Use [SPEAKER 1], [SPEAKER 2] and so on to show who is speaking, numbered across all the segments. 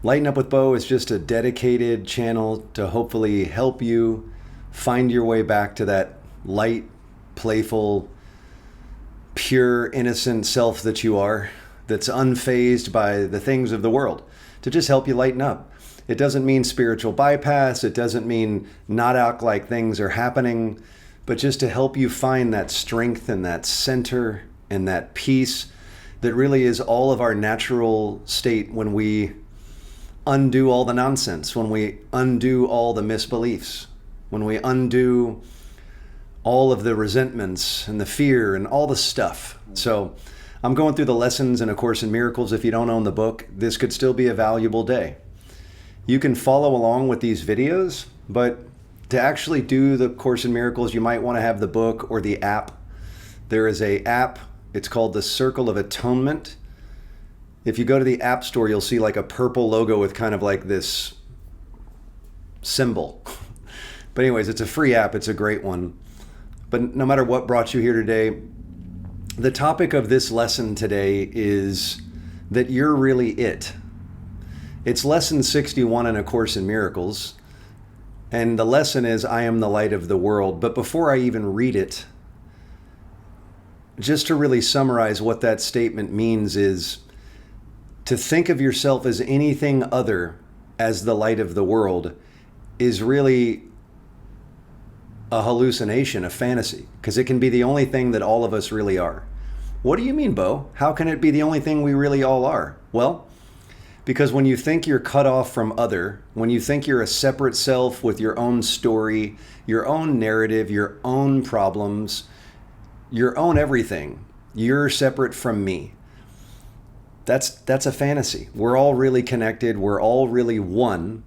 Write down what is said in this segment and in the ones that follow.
[SPEAKER 1] Lighten Up with Bo is just a dedicated channel to hopefully help you find your way back to that light, playful, pure, innocent self that you are, that's unfazed by the things of the world, to just help you lighten up. It doesn't mean spiritual bypass. It doesn't mean not act like things are happening, but just to help you find that strength and that center and that peace that really is all of our natural state when we undo all the nonsense, when we undo all the misbeliefs, when we undo all of the resentments and the fear and all the stuff. So I'm going through the lessons in A Course in Miracles. If you don't own the book, this could still be a valuable day. You can follow along with these videos, but to actually do the Course in Miracles, you might want to have the book or the app. There is an app. It's called the Circle of Atonement. If you go to the App Store, you'll see like a purple logo with kind of like this symbol. But anyways, it's a free app. It's a great one. But no matter what brought you here today, the topic of this lesson today is that you're really it. It's lesson 61 in A Course in Miracles. And the lesson is, I am the light of the world. But before I even read it, just to really summarize what that statement means is, to think of yourself as anything other as the light of the world is really a hallucination, a fantasy, because it can be the only thing that all of us really are. What do you mean, Bo? How can it be the only thing we really all are? Well, because when you think you're cut off from other, when you think you're a separate self with your own story, your own narrative, your own problems, your own everything, you're separate from me. That's a fantasy. We're all really connected. We're all really one.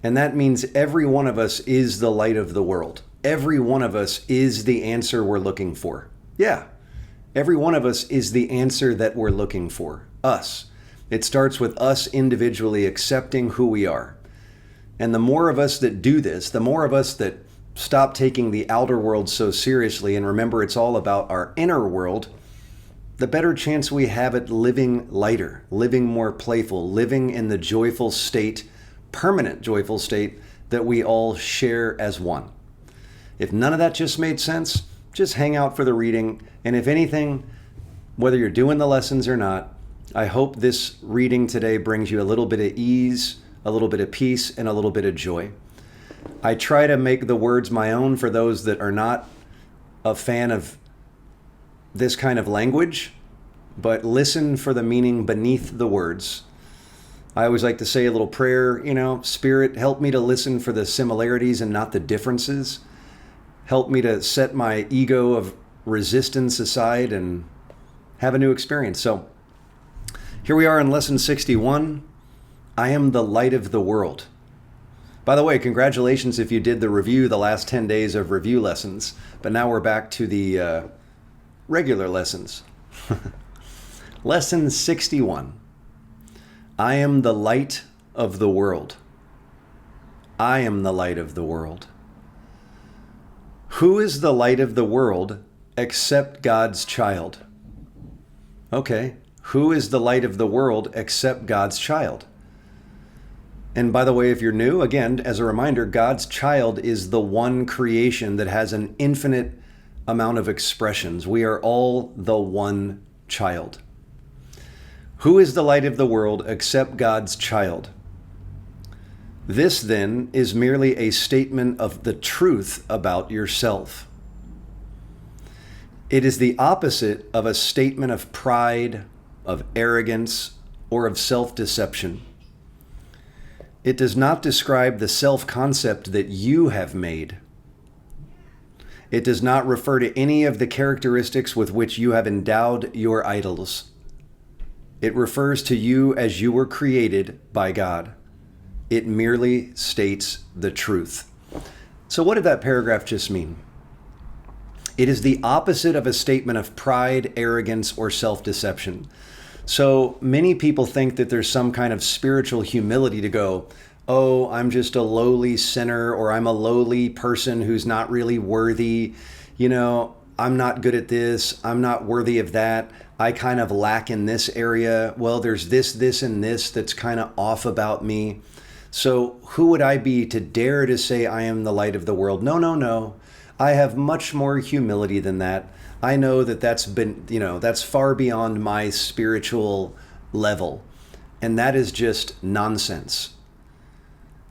[SPEAKER 1] And that means every one of us is the light of the world. Every one of us is the answer we're looking for. Yeah. Every one of us is the answer that we're looking for. Us. It starts with us individually accepting who we are. And the more of us that do this, the more of us that stop taking the outer world so seriously and remember it's all about our inner world, the better chance we have at living lighter, living more playful, living in the joyful state, permanent joyful state that we all share as one. If none of that just made sense, just hang out for the reading. And if anything, whether you're doing the lessons or not, I hope this reading today brings you a little bit of ease, a little bit of peace, and a little bit of joy. I try to make the words my own for those that are not a fan of this kind of language, but listen for the meaning beneath the words. I always like to say a little prayer, Spirit, help me to listen for the similarities and not the differences. Help me to set my ego of resistance aside and have a new experience. So here we are in lesson 61. I am the light of the world. By the way, congratulations if you did the review, the last 10 days of review lessons. But now we're back to the regular lessons. Lesson 61. I am the light of the world. I am the light of the world. Who is the light of the world except God's child? Okay, who is the light of the world except God's child? And by the way, if you're new, again, as a reminder, God's child is the one creation that has an infinite amount of expressions. We are all the one child. Who is the light of the world except God's child? This, then, is merely a statement of the truth about yourself. It is the opposite of a statement of pride, of arrogance, or of self-deception. It does not describe the self-concept that you have made. It does not refer to any of the characteristics with which you have endowed your idols. It refers to you as you were created by God. It merely states the truth. So what did that paragraph just mean? It is the opposite of a statement of pride, arrogance, or self-deception. So many people think that there's some kind of spiritual humility to go, oh, I'm just a lowly sinner, or I'm a lowly person who's not really worthy. I'm not good at this. I'm not worthy of that. I kind of lack in this area. Well, there's this, and this that's kind of off about me. So who would I be to dare to say I am the light of the world? No, no, no. I have much more humility than that. I know that that's far beyond my spiritual level. And that is just nonsense.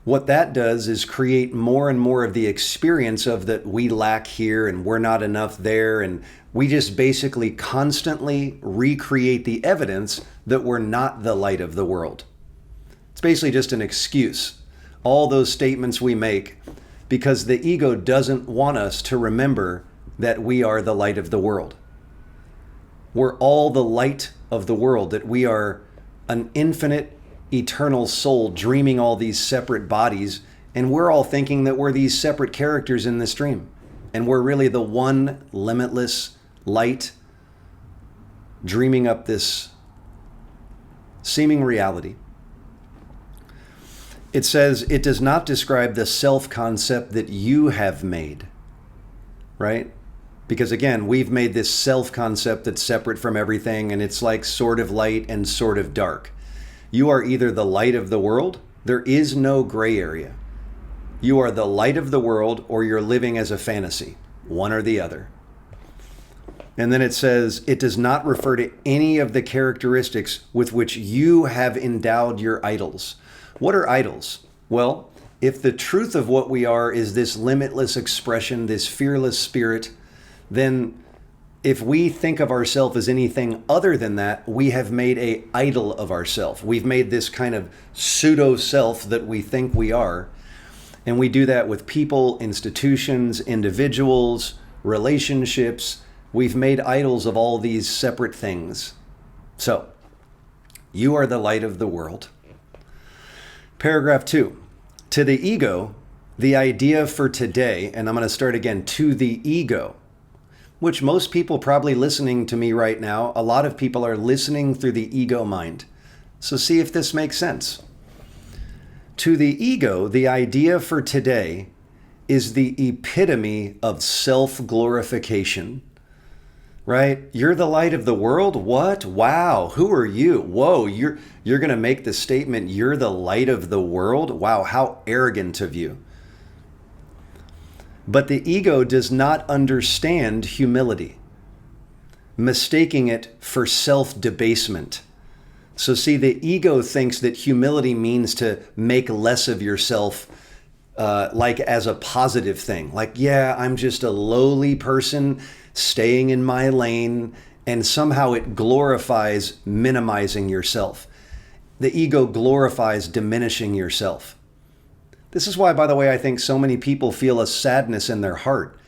[SPEAKER 1] What that does is create more and more of the experience of that we lack here and we're not enough there. And we just basically constantly recreate the evidence that we're not the light of the world. It's basically just an excuse. All those statements we make because the ego doesn't want us to remember that we are the light of the world. We're all the light of the world, that we are an infinite, eternal soul dreaming all these separate bodies, and we're all thinking that we're these separate characters in this dream. And we're really the one limitless light dreaming up this seeming reality. It says it does not describe the self-concept that you have made, right? Because again, we've made this self-concept that's separate from everything, and it's like sort of light and sort of dark. You are either the light of the world, there is no gray area. You are the light of the world, or you're living as a fantasy, one or the other. And then it says, it does not refer to any of the characteristics with which you have endowed your idols. What are idols? Well, if the truth of what we are is this limitless expression, this fearless spirit, then if we think of ourselves as anything other than that, we have made an idol of ourselves. We've made this kind of pseudo self that we think we are. And we do that with people, institutions, individuals, relationships. We've made idols of all these separate things. So, you are the light of the world. Paragraph 2. To the ego, the idea for today, and I'm going to start again, to the ego, which most people probably listening to me right now, a lot of people are listening through the ego mind. So see if this makes sense. To the ego, the idea for today is the epitome of self-glorification, right? You're the light of the world? What? Wow. Who are you? Whoa, you're going to make the statement, you're the light of the world? Wow, how arrogant of you. But the ego does not understand humility, mistaking it for self-debasement. So see, the ego thinks that humility means to make less of yourself, like as a positive thing. Like, yeah, I'm just a lowly person staying in my lane, and somehow it glorifies minimizing yourself. The ego glorifies diminishing yourself. This is why, by the way, I think so many people feel a sadness in their heart,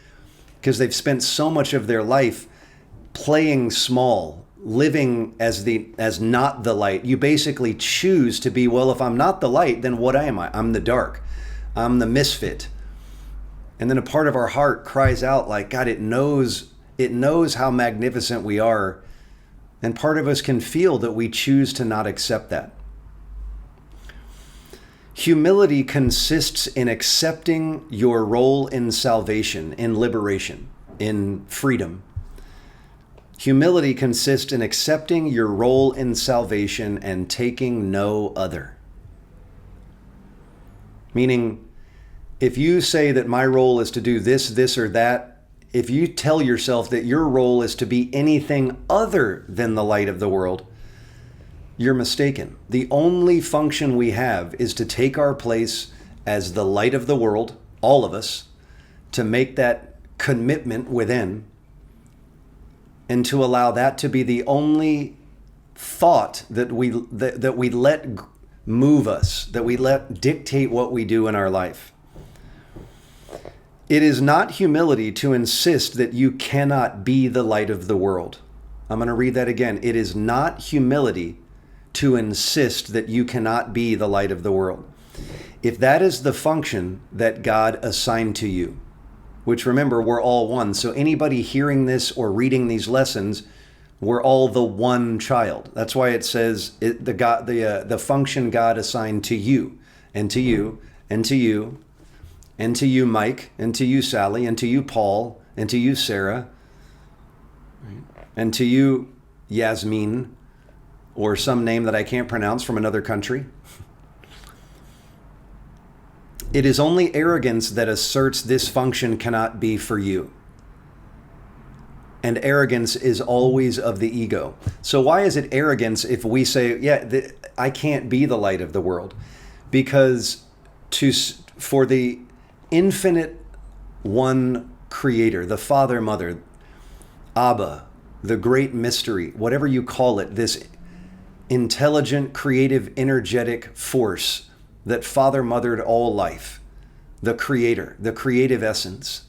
[SPEAKER 1] because they've spent so much of their life playing small, living as not the light. You basically choose to be, well, if I'm not the light, then what am I? I'm the dark. I'm the misfit. And then a part of our heart cries out like, God, it knows how magnificent we are. And part of us can feel that we choose to not accept that. Humility consists in accepting your role in salvation, in liberation, in freedom. Humility consists in accepting your role in salvation and taking no other. Meaning, if you say that my role is to do this, or that, if you tell yourself that your role is to be anything other than the light of the world, you're mistaken. The only function we have is to take our place as the light of the world, all of us, to make that commitment within, and to allow that to be the only thought that we let move us, that we let dictate what we do in our life. It is not humility to insist that you cannot be the light of the world. I'm going to read that again. It is not humility to insist that you cannot be the light of the world. If that is the function that God assigned to you, which remember, we're all one. So anybody hearing this or reading these lessons, we're all the one child. That's why it says the function God assigned to you, and to you, and to you, and to you, Mike, and to you, Sally, and to you, Paul, and to you, Sarah, and to you, Yasmin, or some name that I can't pronounce from another country. It is only arrogance that asserts this function cannot be for you. And arrogance is always of the ego. So why is it arrogance if we say, yeah, I can't be the light of the world? Because for the infinite one creator, the Father, Mother, Abba, the great mystery, whatever you call it, this intelligent, creative, energetic force that Father, Mothered all life, the creator, the creative essence,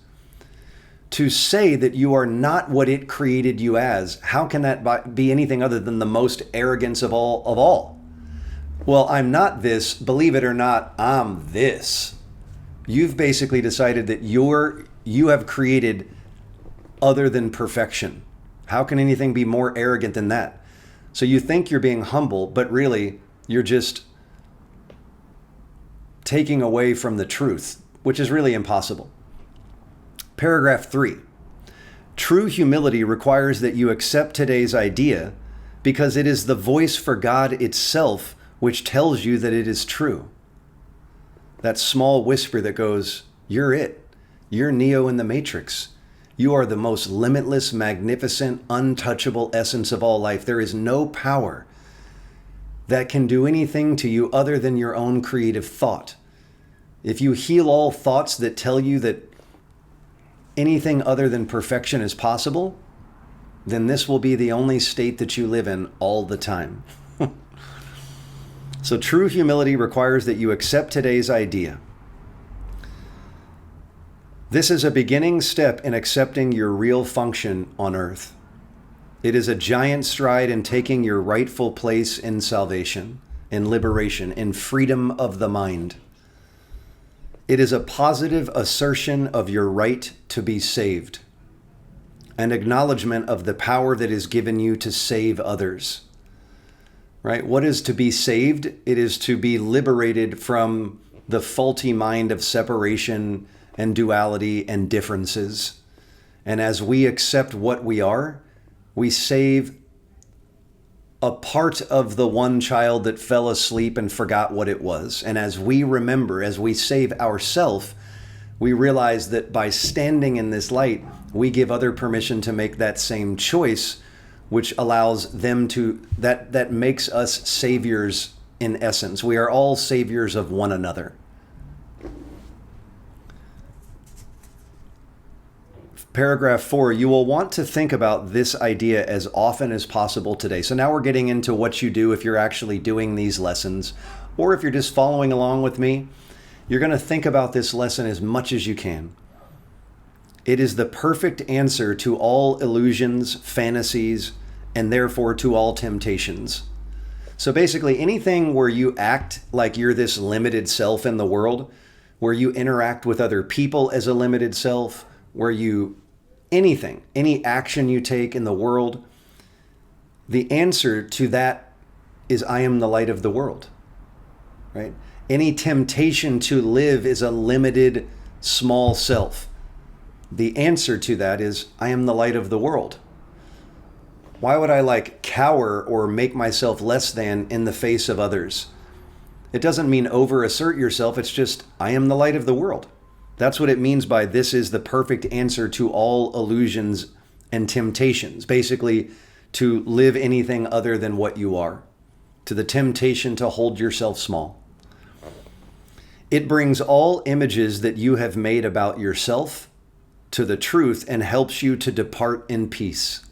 [SPEAKER 1] to say that you are not what it created you as, how can that be anything other than the most arrogance of all? Well, I'm not this, believe it or not, I'm this. You've basically decided that you have created other than perfection. How can anything be more arrogant than that? So you think you're being humble, but really you're just taking away from the truth, which is really impossible. Paragraph 3. True humility requires that you accept today's idea because it is the voice for God itself which tells you that it is true. That small whisper that goes, you're it. You're Neo in the Matrix. You are the most limitless, magnificent, untouchable essence of all life. There is no power that can do anything to you other than your own creative thought. If you heal all thoughts that tell you that anything other than perfection is possible, then this will be the only state that you live in all the time. So true humility requires that you accept today's idea. This is a beginning step in accepting your real function on earth. It is a giant stride in taking your rightful place in salvation, in liberation, in freedom of the mind. It is a positive assertion of your right to be saved, an acknowledgement of the power that is given you to save others. Right? What is to be saved? It is to be liberated from the faulty mind of separation and duality and differences. And as we accept what we are, we save a part of the one child that fell asleep and forgot what it was. And as we remember, as we save ourselves, we realize that by standing in this light, we give other permission to make that same choice, which allows them to, that makes us saviors in essence. We are all saviors of one another. Paragraph 4, you will want to think about this idea as often as possible today. So now we're getting into what you do if you're actually doing these lessons, or if you're just following along with me. You're going to think about this lesson as much as you can. It is the perfect answer to all illusions, fantasies, and therefore to all temptations. So basically anything where you act like you're this limited self in the world, where you interact with other people as a limited self, where any action you take in the world, the answer to that is I am the light of the world, right? Any temptation to live is a limited, small self. The answer to that is I am the light of the world. Why would I cower or make myself less than in the face of others? It doesn't mean over assert yourself. It's just I am the light of the world. That's what it means by this is the perfect answer to all illusions and temptations. Basically, to live anything other than what you are. To the temptation to hold yourself small. It brings all images that you have made about yourself to the truth and helps you to depart in peace,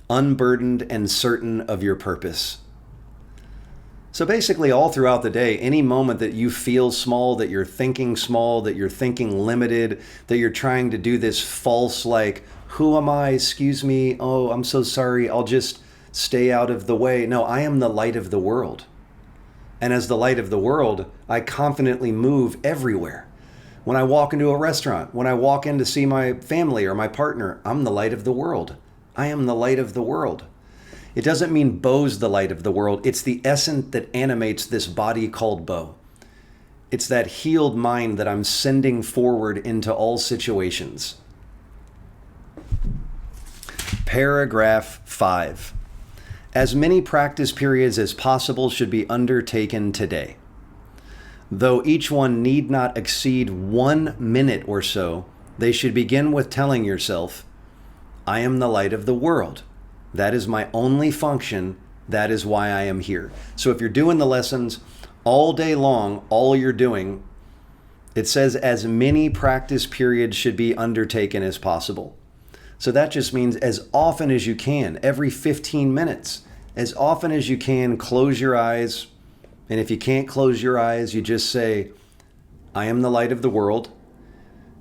[SPEAKER 1] unburdened and certain of your purpose. So basically all throughout the day, any moment that you feel small, that you're thinking limited, that you're trying to do this false who am I? Excuse me. Oh, I'm so sorry. I'll just stay out of the way. No, I am the light of the world. And as the light of the world, I confidently move everywhere. When I walk into a restaurant, when I walk in to see my family or my partner, I'm the light of the world. I am the light of the world. It doesn't mean Bo's the light of the world. It's the essence that animates this body called Bo. It's that healed mind that I'm sending forward into all situations. Paragraph 5. As many practice periods as possible should be undertaken today. Though each one need not exceed 1 minute or so, they should begin with telling yourself, I am the light of the world. That is my only function. That is why I am here. So if you're doing the lessons all day long, all you're doing, it says as many practice periods should be undertaken as possible. So that just means as often as you can, every 15 minutes, as often as you can, close your eyes. And if you can't close your eyes, you just say, I am the light of the world.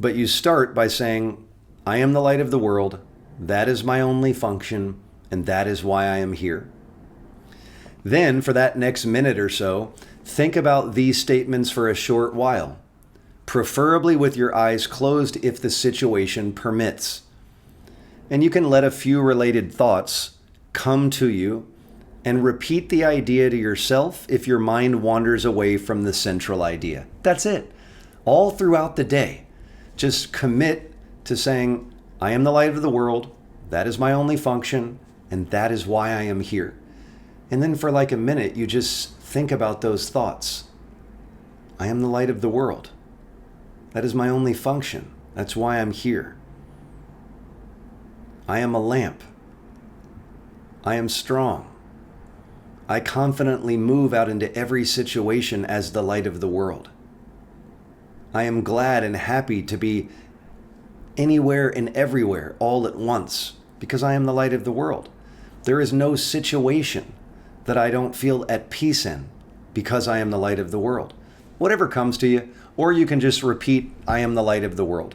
[SPEAKER 1] But you start by saying, I am the light of the world. That is my only function, and that is why I am here. Then, for that next minute or so, think about these statements for a short while, preferably with your eyes closed if the situation permits. And you can let a few related thoughts come to you and repeat the idea to yourself if your mind wanders away from the central idea. That's it. All throughout the day, just commit to saying, I am the light of the world. That is my only function, and that is why I am here. And then for like a minute, you just think about those thoughts. I am the light of the world. That is my only function. That's why I'm here. I am a lamp. I am strong. I confidently move out into every situation as the light of the world. I am glad and happy to be anywhere and everywhere all at once because I am the light of the world. There is no situation that I don't feel at peace in because I am the light of the world. Whatever comes to you, or you can just repeat, I am the light of the world.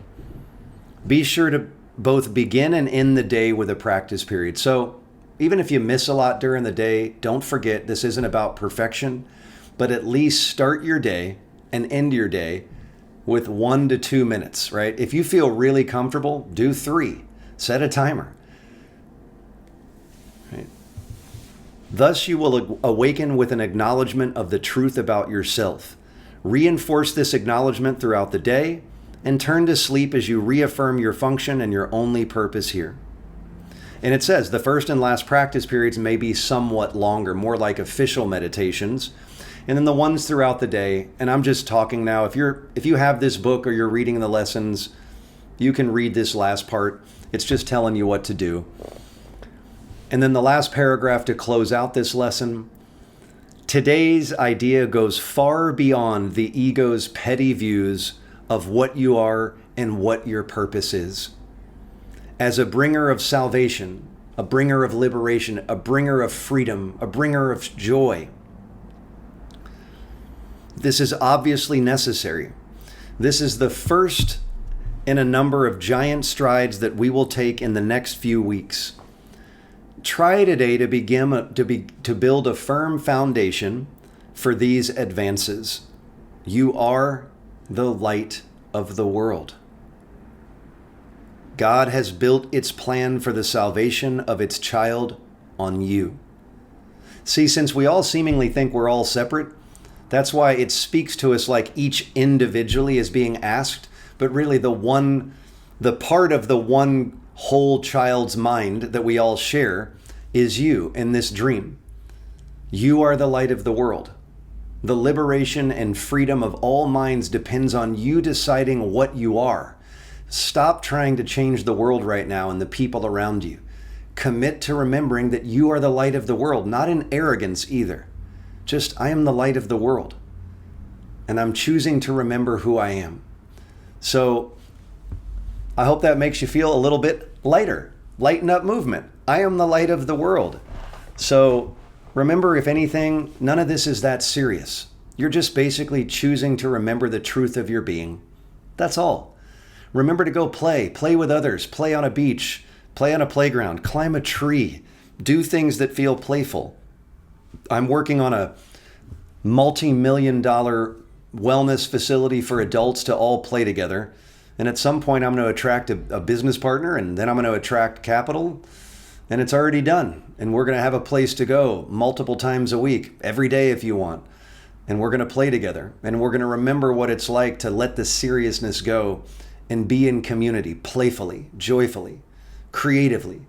[SPEAKER 1] Be sure to both begin and end the day with a practice period. So even if you miss a lot during the day, don't forget this isn't about perfection, but at least start your day and end your day with 1 to 2 minutes, right? If you feel really comfortable, do 3. Set a timer. Right? Thus you will awaken with an acknowledgement of the truth about yourself. Reinforce this acknowledgement throughout the day and turn to sleep as you reaffirm your function and your only purpose here. And it says the first and last practice periods may be somewhat longer, more like official meditations. And then the ones throughout the day, and I'm just talking now, if you have this book or you're reading the lessons, you can read this last part. It's just telling you what to do. And then the last paragraph to close out this lesson. Today's idea goes far beyond the ego's petty views of what you are and what your purpose is. As a bringer of salvation, a bringer of liberation, a bringer of freedom, a bringer of joy, this is obviously necessary. This is the first in a number of giant strides that we will take in the next few weeks. Try today to to build a firm foundation for these advances. You are the light of the world. God has built its plan for the salvation of its child on you. See, since we all seemingly think we're all separate, that's why it speaks to us like each individually is being asked, but really the part of the one whole child's mind that we all share is you in this dream. You are the light of the world. The liberation and freedom of all minds depends on you deciding what you are. Stop trying to change the world right now and the people around you. Commit to remembering that you are the light of the world, not in arrogance either. Just, I am the light of the world. And I'm choosing to remember who I am. So I hope that makes you feel a little bit lighter. Lighten up movement. I am the light of the world. So remember, if anything, none of this is that serious. You're just basically choosing to remember the truth of your being. That's all. Remember to go play with others, play on a beach, play on a playground, climb a tree, do things that feel playful. I'm working on a multi-million-dollar wellness facility for adults to all play together. And at some point, I'm going to attract a business partner, and then I'm going to attract capital. And it's already done. And we're going to have a place to go multiple times a week, every day if you want. And we're going to play together. And we're going to remember what it's like to let the seriousness go and be in community, playfully, joyfully, creatively.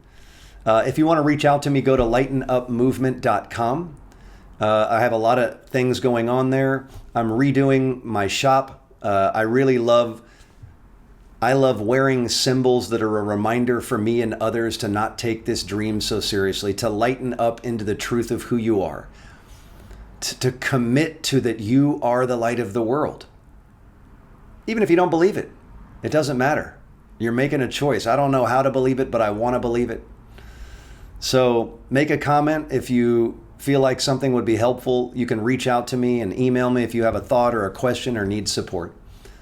[SPEAKER 1] If you want to reach out to me, go to lightenupmovement.com. I have a lot of things going on there. I'm redoing my shop. I love wearing symbols that are a reminder for me and others to not take this dream so seriously, to lighten up into the truth of who you are, to commit to that you are the light of the world. Even if you don't believe it, it doesn't matter. You're making a choice. I don't know how to believe it, but I want to believe it. So make a comment if you feel like something would be helpful. You can reach out to me and email me if you have a thought or a question or need support.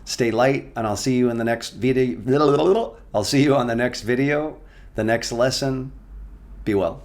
[SPEAKER 1] Stay light, and I'll see you in the next video. I'll see you on the next video, the next lesson. Be well.